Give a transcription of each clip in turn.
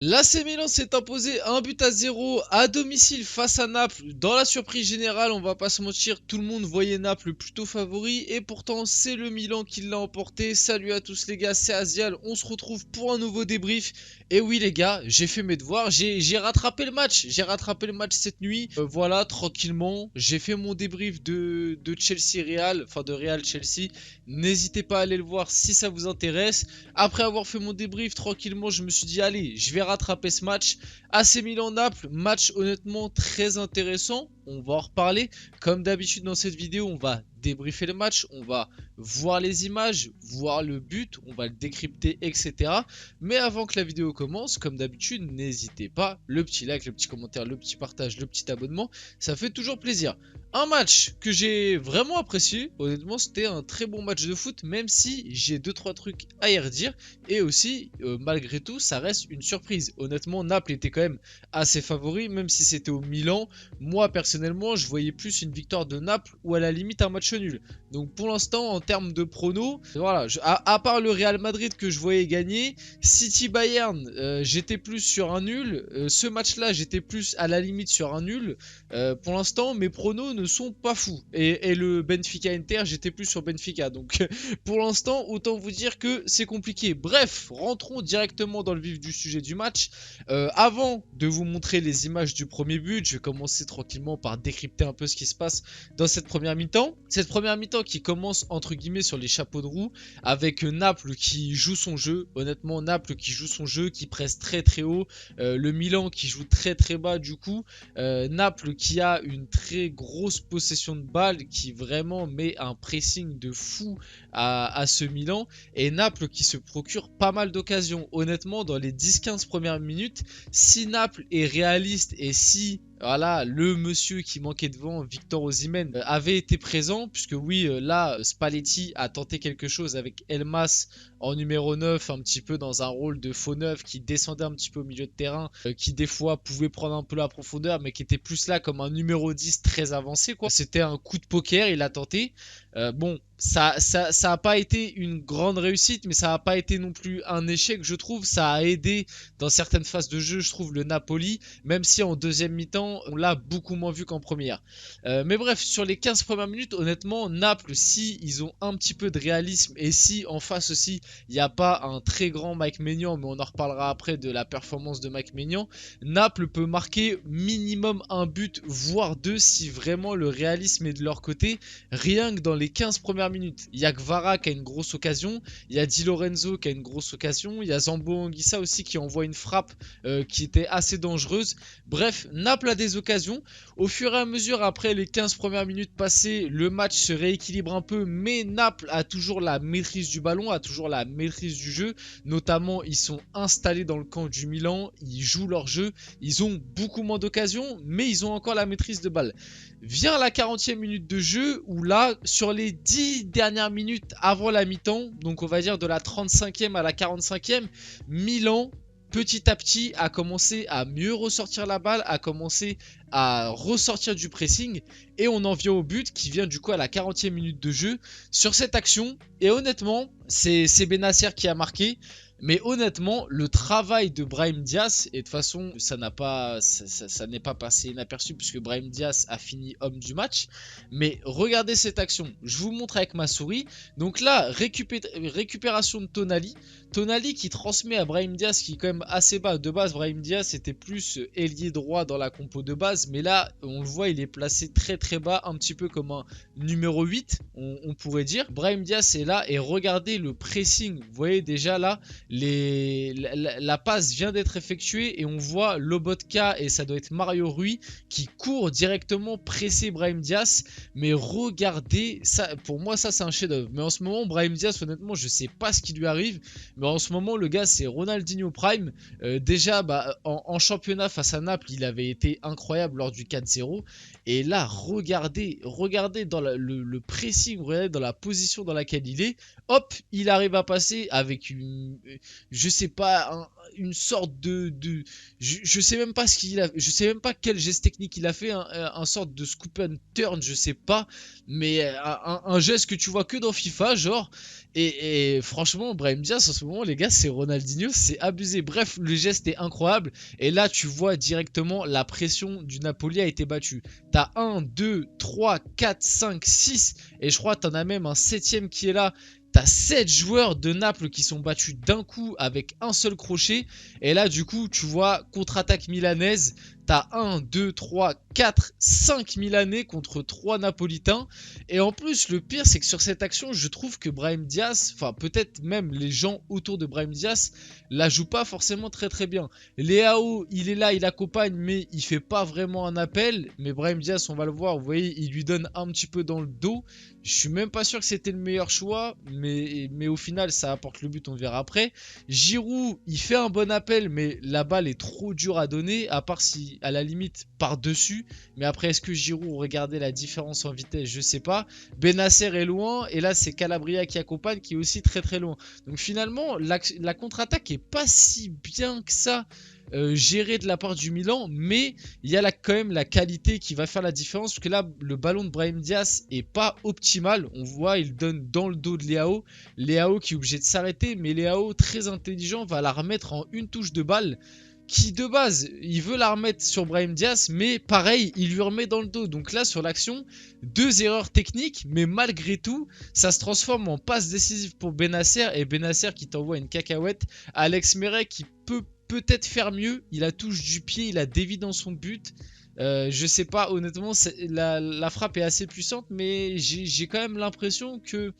L'AC Milan s'est imposé 1 but à 0 à domicile face à Naples. Dans la surprise générale, on va pas se mentir, tout le monde voyait Naples plutôt favori et pourtant c'est le Milan qui l'a emporté. Salut à tous les gars, c'est Azial, on se retrouve pour un nouveau débrief. Et oui les gars, j'ai fait mes devoirs, j'ai rattrapé le match, cette nuit. Voilà, tranquillement, j'ai fait mon débrief de Chelsea Real, enfin de Real Chelsea. N'hésitez pas à aller le voir si ça vous intéresse. Après avoir fait mon débrief tranquillement, je me suis dit allez, je vais rattraper ce match. AC Milan-Naples, match honnêtement très intéressant. On va en reparler. Comme d'habitude dans cette vidéo, on va débriefer le match, on va voir les images, voir le but, on va le décrypter, etc. Mais avant que la vidéo commence, comme d'habitude, n'hésitez pas, le petit like, le petit commentaire, le petit partage, le petit abonnement, ça fait toujours plaisir. Un match que j'ai vraiment apprécié, honnêtement c'était un très bon match de foot, même si j'ai 2-3 trucs à y redire. Et aussi, malgré tout, ça reste une surprise. Honnêtement, Naples était quand même assez favori, même si c'était au Milan. Moi, personnellement, je voyais plus une victoire de Naples ou à la limite un match nul. Donc pour l'instant, en termes de pronos, voilà, à part le Real Madrid que je voyais gagner, City-Bayern, j'étais plus sur un nul. Ce match-là, j'étais plus à la limite sur un nul. Pour l'instant, mes pronos ne sont pas fous. Et le Benfica-Inter, j'étais plus sur Benfica. Donc pour l'instant, autant vous dire que c'est compliqué. Bref, rentrons directement dans le vif du sujet du match. Avant de vous montrer les images du premier but, je vais commencer tranquillement par décrypter un peu ce qui se passe dans cette première mi-temps. Cette première mi-temps qui commence entre guillemets sur les chapeaux de roue avec Naples qui joue son jeu. Honnêtement, Naples qui joue son jeu, qui presse très très haut. Le Milan qui joue très très bas du coup. Naples qui a une très grosse possession de balle, qui vraiment met un pressing de fou à ce Milan. Et Naples qui se procure pas mal d'occasions. Honnêtement, dans les 10-15 premières minutes, si Naples est réaliste et si voilà, le monsieur qui manquait devant, Victor Osimhen, avait été présent, puisque oui, là, Spalletti a tenté quelque chose avec Elmas en numéro 9, un petit peu dans un rôle de faux neuf qui descendait un petit peu au milieu de terrain, qui des fois pouvait prendre un peu la profondeur, mais qui était plus là comme un numéro 10 très avancé, quoi. C'était un coup de poker, il a tenté. Bon, ça a pas été une grande réussite, mais ça a pas été non plus un échec, je trouve. Ça a aidé dans certaines phases de jeu, je trouve, le Napoli, même si en deuxième mi-temps, on l'a beaucoup moins vu qu'en première. Mais bref, sur les 15 premières minutes, honnêtement, Naples, si ils ont un petit peu de réalisme et si en face aussi, il n'y a pas un très grand Mike Maignan, mais on en reparlera après de la performance de Mike Maignan, Naples peut marquer minimum un but, voire deux, si vraiment le réalisme est de leur côté, rien que dans les 15 premières minutes. Il y a Kvara qui a une grosse occasion, il y a Di Lorenzo qui a une grosse occasion, il y a Zambo Anguissa aussi qui envoie une frappe qui était assez dangereuse. Bref, Naples a des occasions. Au fur et à mesure, après les 15 premières minutes passées, le match se rééquilibre un peu, mais Naples a toujours la maîtrise du ballon, a toujours la maîtrise du jeu. Notamment, ils sont installés dans le camp du Milan, ils jouent leur jeu, ils ont beaucoup moins d'occasions, mais ils ont encore la maîtrise de balle. Vient la 40e minute de jeu où là, sur les 10 dernières minutes avant la mi-temps, donc on va dire de la 35e à la 45e, Milan petit à petit a commencé à mieux ressortir la balle, a commencé à ressortir du pressing et on en vient au but qui vient du coup à la 40e minute de jeu sur cette action. Et honnêtement, c'est Bennacer qui a marqué. Mais honnêtement, le travail de Brahim Diaz, et de toute façon, ça n'est pas passé inaperçu puisque Brahim Diaz a fini homme du match. Mais regardez cette action, je vous montre avec ma souris. Donc là, récupération de Tonali. Tonali qui transmet à Brahim Diaz qui est quand même assez bas. De base, Brahim Diaz était plus ailier droit dans la compo de base. Mais là, on le voit, il est placé très très bas, un petit peu comme un numéro 8, on pourrait dire. Brahim Diaz est là et regardez le pressing. Vous voyez déjà là, la passe vient d'être effectuée et on voit Lobotka et ça doit être Mario Rui qui court directement presser Brahim Diaz. Mais regardez, ça, pour moi ça c'est un chef d'œuvre. Mais en ce moment Brahim Diaz, honnêtement je sais pas ce qui lui arrive. Mais en ce moment le gars c'est Ronaldinho Prime. Déjà en championnat face à Naples il avait été incroyable lors du 4-0. Et là regardez dans le pressing, regardez dans la position dans laquelle il est. Hop, il arrive à passer avec je sais pas, une sorte je sais même pas ce qu'il a, je sais même pas quel geste technique il a fait, un sorte de scoop and turn, je sais pas, mais un geste que tu vois que dans FIFA, genre. Et franchement, Brahim Diaz en ce moment, les gars, c'est Ronaldinho, c'est abusé. Bref, le geste est incroyable. Et là, tu vois directement la pression du Napoli a été battue. T'as 1, 2, 3, 4, 5, 6. Et je crois que t'en as même un septième qui est là. T'as 7 joueurs de Naples qui sont battus d'un coup avec un seul crochet. Et là, du coup, tu vois, contre-attaque milanaise. T'as 1, 2, 3, 4, 5 Milanais contre 3 Napolitains. Et en plus, le pire, c'est que sur cette action, je trouve que Brahim Diaz, enfin peut-être même les gens autour de Brahim Diaz, la jouent pas forcément très très bien. Leao, il est là, il accompagne, mais il fait pas vraiment un appel. Mais Brahim Diaz, on va le voir, vous voyez, il lui donne un petit peu dans le dos. Je suis même pas sûr que c'était le meilleur choix, mais au final, ça apporte le but, on verra après. Giroud, il fait un bon appel, mais la balle est trop dure à donner, à part si, à la limite, par-dessus. Mais après, est-ce que Giroud, regardez la différence en vitesse, je sais pas. Benasser est loin, et là, c'est Calabria qui accompagne, qui est aussi très très loin. Donc finalement, la contre-attaque est pas si bien que ça. Géré de la part du Milan, mais il y a quand même la qualité qui va faire la différence, parce que là le ballon de Brahim Diaz est pas optimal, on voit il donne dans le dos de Leao, Leao qui est obligé de s'arrêter, mais Leao très intelligent va la remettre en une touche de balle, qui de base il veut la remettre sur Brahim Diaz, mais pareil il lui remet dans le dos. Donc là sur l'action, 2 erreurs techniques, mais malgré tout ça se transforme en passe décisive pour Benasser, et Benasser qui t'envoie une cacahuète. Alex Meret qui peut-être faire mieux, il a touche du pied, il a dévié dans son but. Je sais pas, honnêtement, la frappe est assez puissante, mais j'ai quand même l'impression que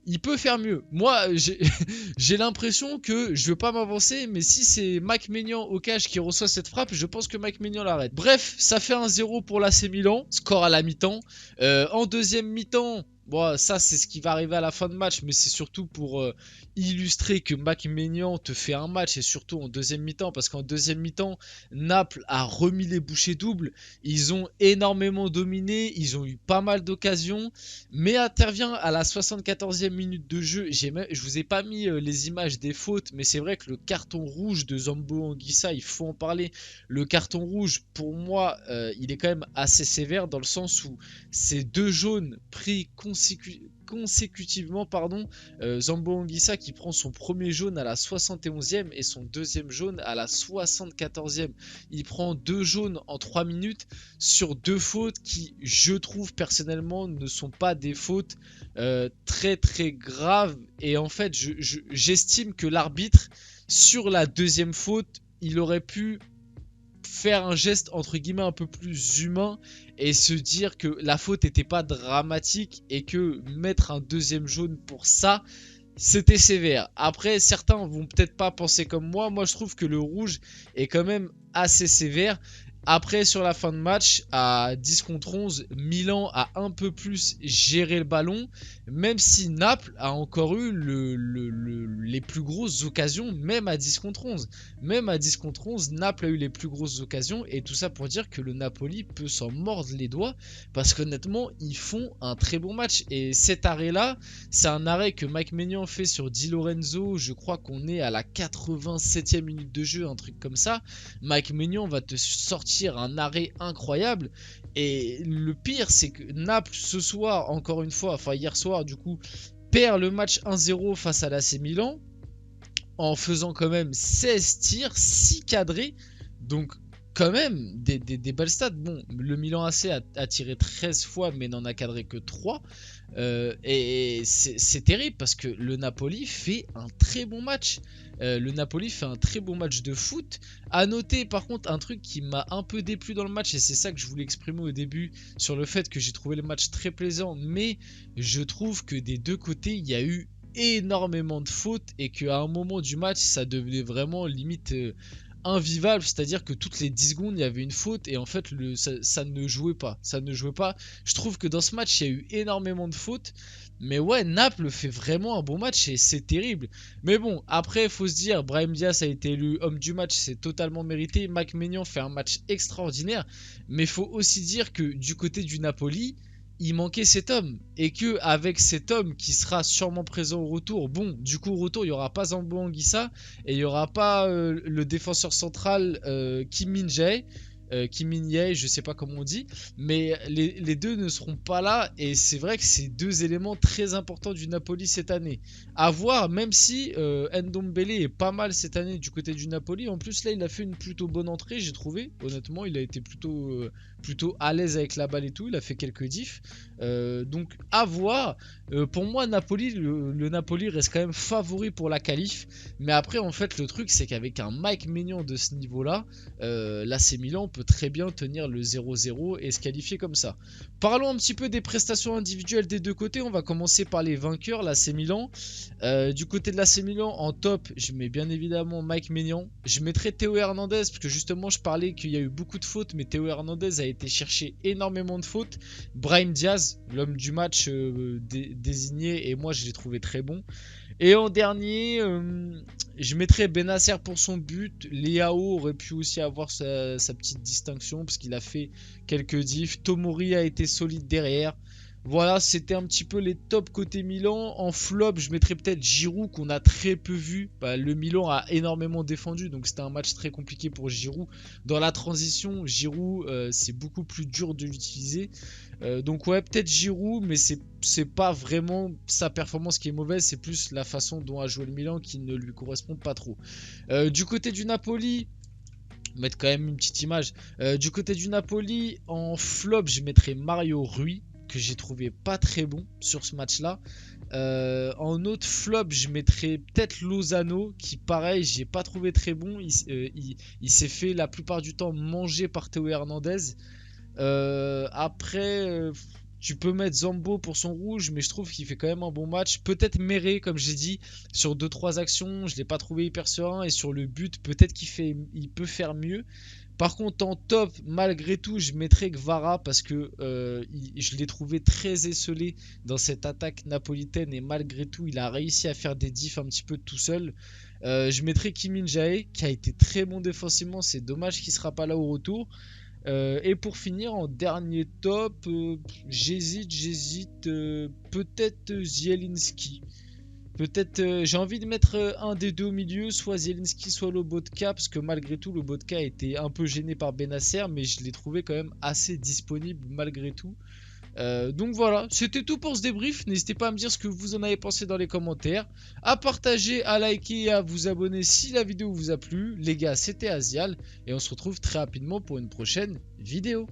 il peut faire mieux. Moi, j'ai l'impression que je veux pas m'avancer, mais si c'est Mike Maignan au cash qui reçoit cette frappe, je pense que Mike Maignan l'arrête. Bref, ça fait 1-0 pour l'AC Milan, score à la mi-temps. En deuxième mi-temps, bon, ça c'est ce qui va arriver à la fin de match, mais c'est surtout pour illustrer que Mike Maignan te fait un match, et surtout en deuxième mi-temps, parce qu'en deuxième mi-temps, Naples a remis les bouchées doubles, ils ont énormément dominé, ils ont eu pas mal d'occasions, mais intervient à la 74e minute de jeu. Je vous ai pas mis les images des fautes, mais c'est vrai que le carton rouge de Zambo Anguissa, il faut en parler. Le carton rouge, pour moi, il est quand même assez sévère, dans le sens où c'est 2 jaunes pris consécutivement, pardon. Zambo Anguissa qui prend son premier jaune à la 71e et son deuxième jaune à la 74e. Il prend 2 jaunes en 3 minutes sur 2 fautes qui, je trouve personnellement, ne sont pas des fautes très très graves. Et en fait, j'estime que l'arbitre, sur la deuxième faute, il aurait pu faire un geste entre guillemets un peu plus humain et se dire que la faute n'était pas dramatique, et que mettre un deuxième jaune pour ça, c'était sévère. Après, certains vont peut-être pas penser comme moi je trouve que le rouge est quand même assez sévère. Après, sur la fin de match, à 10 contre 11, Milan a un peu plus géré le ballon, même si Naples a encore eu les plus grosses occasions, même à 10 contre 11. Même à 10 contre 11, Naples a eu les plus grosses occasions, et tout ça pour dire que le Napoli peut s'en mordre les doigts, parce qu'honnêtement, ils font un très bon match. Et cet arrêt-là, c'est un arrêt que Mike Maignan fait sur Di Lorenzo, je crois qu'on est à la 87e minute de jeu, un truc comme ça. Mike Maignan va te sortir un arrêt incroyable, et le pire c'est que Naples ce soir, encore une fois, enfin hier soir du coup, perd le match 1-0 face à l'AC Milan en faisant quand même 16 tirs, 6 cadrés, donc quand même des belles stats. Bon, le Milan AC a tiré 13 fois mais n'en a cadré que 3. Et c'est terrible, parce que le Napoli fait un très bon match. Le Napoli fait un très bon match de foot. À noter par contre un truc qui m'a un peu déplu dans le match, et c'est ça que je voulais exprimer au début, sur le fait que j'ai trouvé le match très plaisant, mais je trouve que des deux côtés il y a eu énormément de fautes, et qu'à un moment du match ça devenait vraiment limite invivable, c'est-à-dire que toutes les 10 secondes il y avait une faute, et en fait ça ne jouait pas, je trouve que dans ce match il y a eu énormément de fautes, mais ouais, Naples fait vraiment un bon match, et c'est terrible. Mais bon, après il faut se dire, Brahim Diaz a été élu homme du match, c'est totalement mérité. Mike Maignan fait un match extraordinaire, mais il faut aussi dire que du côté du Napoli, il manquait cet homme. Et que avec cet homme qui sera sûrement présent au retour, bon, du coup, au retour, il n'y aura pas Zambo Anguissa et il n'y aura pas le défenseur central Kim Min-jae. Kim Min-jae, je sais pas comment on dit, mais les deux ne seront pas là et c'est vrai que c'est deux éléments très importants du Napoli cette année. À voir, même si Ndombele est pas mal cette année du côté du Napoli. En plus, là, il a fait une plutôt bonne entrée, j'ai trouvé. Honnêtement, il a été plutôt à l'aise avec la balle et tout. Il a fait quelques diffs. Donc, à voir. Pour moi, Napoli, le Napoli reste quand même favori pour la qualif. Mais après, en fait, le truc, c'est qu'avec un Mike Maignan de ce niveau-là, l'AC Milan peut très bien tenir le 0-0 et se qualifier comme ça. Parlons un petit peu des prestations individuelles des deux côtés. On va commencer par les vainqueurs, l'AC Milan. Du côté de l'AC Milan, en top, je mets bien évidemment Mike Maignan. Je mettrai Théo Hernandez, parce que justement, je parlais qu'il y a eu beaucoup de fautes, mais Théo Hernandez a été chercher énormément de fautes. Brahim Diaz, l'homme du match désigné, et moi, je l'ai trouvé très bon. Et en dernier, je mettrais Benasser pour son but. Leao aurait pu aussi avoir sa petite distinction parce qu'il a fait quelques diffs. Tomori a été solide derrière. Voilà, c'était un petit peu les tops côté Milan. En flop, je mettrais peut-être Giroud qu'on a très peu vu. Bah, le Milan a énormément défendu, donc c'était un match très compliqué pour Giroud. Dans la transition, Giroud, c'est beaucoup plus dur de l'utiliser. Donc ouais, peut-être Giroud, mais c'est pas vraiment sa performance qui est mauvaise, c'est plus la façon dont a joué le Milan qui ne lui correspond pas trop. Du côté du Napoli, mettre quand même une petite image. Du côté du Napoli, en flop, je mettrais Mario Rui, que j'ai trouvé pas très bon sur ce match-là. En autre flop, je mettrais peut-être Lozano, qui pareil, j'ai pas trouvé très bon. Il s'est fait la plupart du temps manger par Théo Hernandez. Après, tu peux mettre Zambo pour son rouge, mais je trouve qu'il fait quand même un bon match. Peut-être Méré, comme j'ai dit, sur 2-3 actions, je l'ai pas trouvé hyper serein. Et sur le but, peut-être il peut faire mieux. Par contre, en top, malgré tout, je mettrais Gvara parce que je l'ai trouvé très esselé dans cette attaque napolitaine. Et malgré tout, il a réussi à faire des diffs un petit peu tout seul. Je mettrais Kim Min-jae, qui a été très bon défensivement. C'est dommage qu'il sera pas là au retour. Et pour finir, en dernier top, j'hésite, peut-être Zielinski. Peut-être, j'ai envie de mettre un des deux au milieu, soit Zielinski, soit Lobotka, parce que malgré tout, Lobotka a été un peu gêné par Benasser, mais je l'ai trouvé quand même assez disponible malgré tout. Donc voilà, c'était tout pour ce débrief. N'hésitez pas à me dire ce que vous en avez pensé dans les commentaires, à partager, à liker et à vous abonner si la vidéo vous a plu. Les gars, c'était Azial et on se retrouve très rapidement pour une prochaine vidéo.